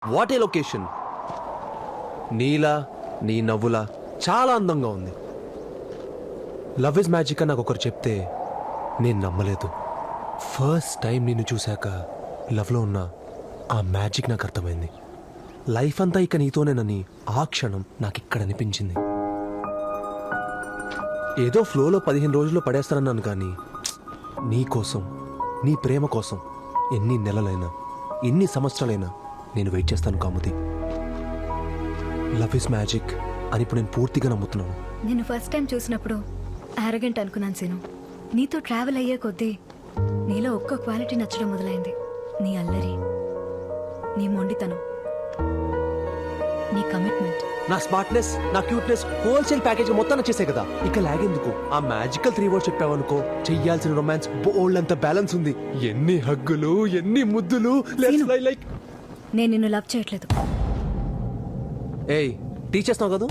What a location. నీలా నీ నవ్వులా చాలా అందంగా ఉంది. లవ్ ఇస్ మ్యాజిక్ అని నాకు ఒకరు చెప్తే నేను నమ్మలేదు. ఫస్ట్ టైం నిన్ను చూశాక లవ్లో ఉన్న ఆ మ్యాజిక్ నాకు అర్థమైంది. లైఫ్ అంతా ఇక నీతోనేనని ఆ క్షణం నాకు ఇక్కడ అనిపించింది. ఏదో ఫ్లోలో 15 రోజుల్లో పడేస్తానన్నాను కానీ నీ కోసం, నీ ప్రేమ కోసం ఎన్ని నెలలైనా ఎన్ని సంవత్సరాలైనా నేను వెయిట్ చేస్తాను కాముది. లవ్ ఇస్ మ్యాజిక్ అని ఇప్పుడు నేను పూర్తిగా నమ్ముతున్నాను. నేను ఫస్ట్ టైం చూసినప్పుడు ఆరగెంట్ అనుకున్నాను సీను. నీతో ట్రావెల్ అయ్యే కొద్దీ నీలో ఒక్క క్వాలిటీ నచ్చడం మొదలైంది. నీ అల్లరి, నీ మొండితనం, నీ కమిట్మెంట్. నా స్మార్ట్నెస్, నా క్యూట్నెస్ హోల్సేల్ ప్యాకేజ్ మొత్తం నచ్చేసే కదా. ఇక లాగేందుకు? ఆ మ్యాజికల్ 3 words చెప్పావనుకో, చెయ్యాల్సిన రొమాన్స్ బోల్డ్ అంత బ్యాలెన్స్ ఉంది. ఎన్ని హగ్గులు, ఎన్ని ముద్దులు. Let's fly like. నేను నిన్ను లవ్ చేయట్లేదు. ఏయ్, టీచర్స్ నావు కదా.